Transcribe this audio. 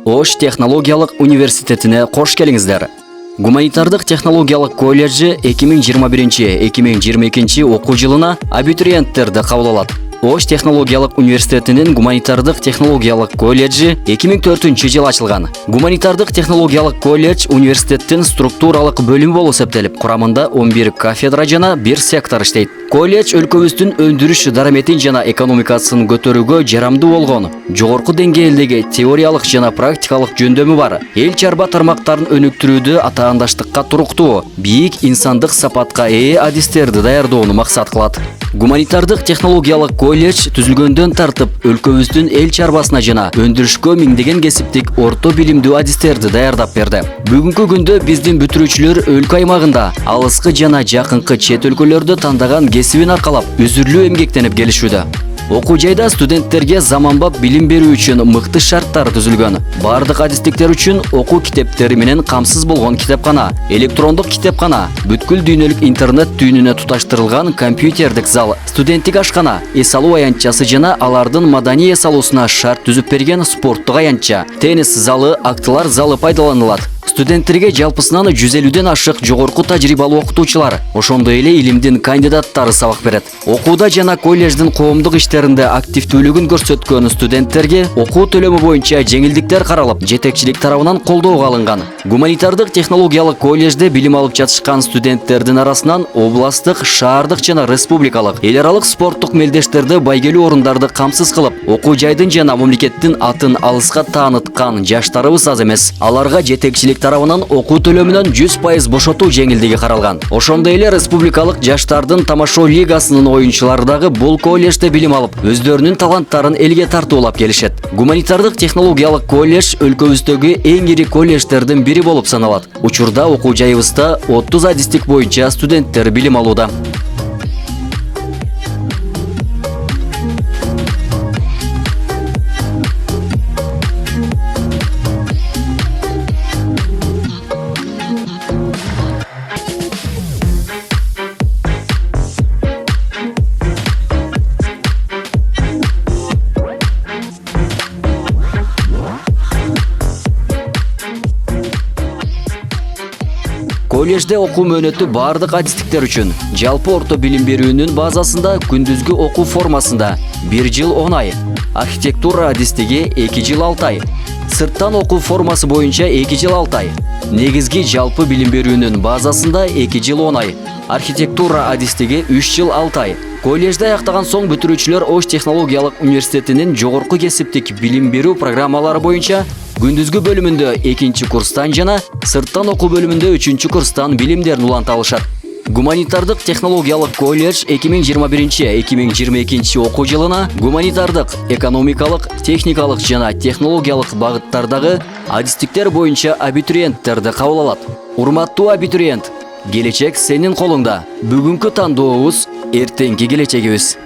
Ош технологиялык университетине кош келиңиздер. Гуманитардык технологиялык колледжи 2021-2022 окуу жылына абитуриенттерди кабыл алат. Ош технологиялык университетинин гуманитардык технологиялык колледжи 2004 жыл ачылган. Гуманитардык технологиялык колледж университеттин структуралык бөлүмү болуп эсептелип, курамында 11 кафедра жана 1 сектор иштейт. Колледж өлкөбүздүн өндүрүш дараметин жана экономикасын көтөрүүгө жарамдуу болгон, жогорку деңгээлдеги теориялык жана практикалык жөндөмү бар. Эл чарба тармактарын өнүктүрүүдө атаандаштыкка туруктуу, бийик инсандык сапатка ээ адистерди даярдоону максат кылат. Гуманитардык технологиялык колледж түзүлгөндөн тартып өлкөбүздүн эл чарбасына жана өндүрүшкө миңдеген кесиптик орто билимдүү адистерди даярдап берди. Бүгүнкү күндө биздин бүтүрүүчүлөр өлкө аймагында алыскы жана жакынкы чет өлкөлөрдө тандаган кесибин аркалап үзүрлүү эмгектенип келишүүдө. Окуу жайда студенттерге заманбап билим берүү үчүн мыкты шарттар түзүлгөн. Бардык адистиктер үчүн окуу китептери менен камсыз болгон китепкана, электрондук китепкана, бүткүл дүйнөлүк интернет түйүнүнө туташтырылган компьютердик зал, студенттик ашкана, эс алуу аянтчасы жана алардын маданий эс алуусуна шарт түзүп берген спорттук аянтча, теннис залы, актылар залы пайдаланылат. Студенттерге жалпысынан 150ден ашык жогорку тажрыйбалуу окутуучулар, ошондой эле илимдин кандидаттары сабак берет. Окууда жана колледждин коомдук иштеринде активдүүлүгүн көрсөткөн студенттерге окуу төлөмү боюнча жеңилдиктер каралып, жетекчилик тарабынан колдоого алынган. Гуманитардык технологиялык колледжде билим алып жатышкан студенттердин арасынан областтык, шаардык жана республикалык, эл аралык спорттук мелдештерди байгелүү орундарды камсыз кылып, окуу жайдын жана мамлекеттин атын алыска тааныткан жаштарыбыз аз эмес. Аларга жетекчилик тарабынан окуу төлөмүнөн 100% бошотуу жеңилдиги каралган. Ошондой эле республикалык жаштардын тамашоо лигасынын оюнчулары дагы бул колледжде билим алып, өздөрүнүн таланттарын элге тартуулап келишет. Гуманитардык технологиялык колледж өлкөбүздөгү эң ири колледждердин бири болуп саналат. Учурда окуу жайыбызда 30 адистик боюнча студенттер билим алууда. Колледжде окуу мөөнөтү бардык адистиктер үчүн жалпы орто билим берүүнүн базасында күндүзгү окуу формасында 1 жыл 10 ай, архитектура адистиги 2 жыл 6 ай, сырттан окуу формасы боюнча 2 жыл 6 ай, негизги жалпы билим берүүнүн базасында 2 жыл 10 ай, архитектура адистиги 3 жыл 6 ай. Колледжде аяктаган соң бүтүрүүчүлөр Ош технологиялык университетинин жогорку кесиптик билим берүү программалары боюнча күндүзгү бөлүмүндө 2 курстан жана сырттан окуу бөлүмүндө 3 курстан билимдерин уланта алышат. Гуманитардык технологиялык колледж 2021-2022 окуу жылына гуманитардык, экономикалык, техникалык жана технологиялык багыттардагы адистиктер боюнча абитуриенттерди кабыл алат. Урматтуу абитуриент, келечек сенин колуңда. Бүгүнкү тандообуз эртеңки келечегибиз.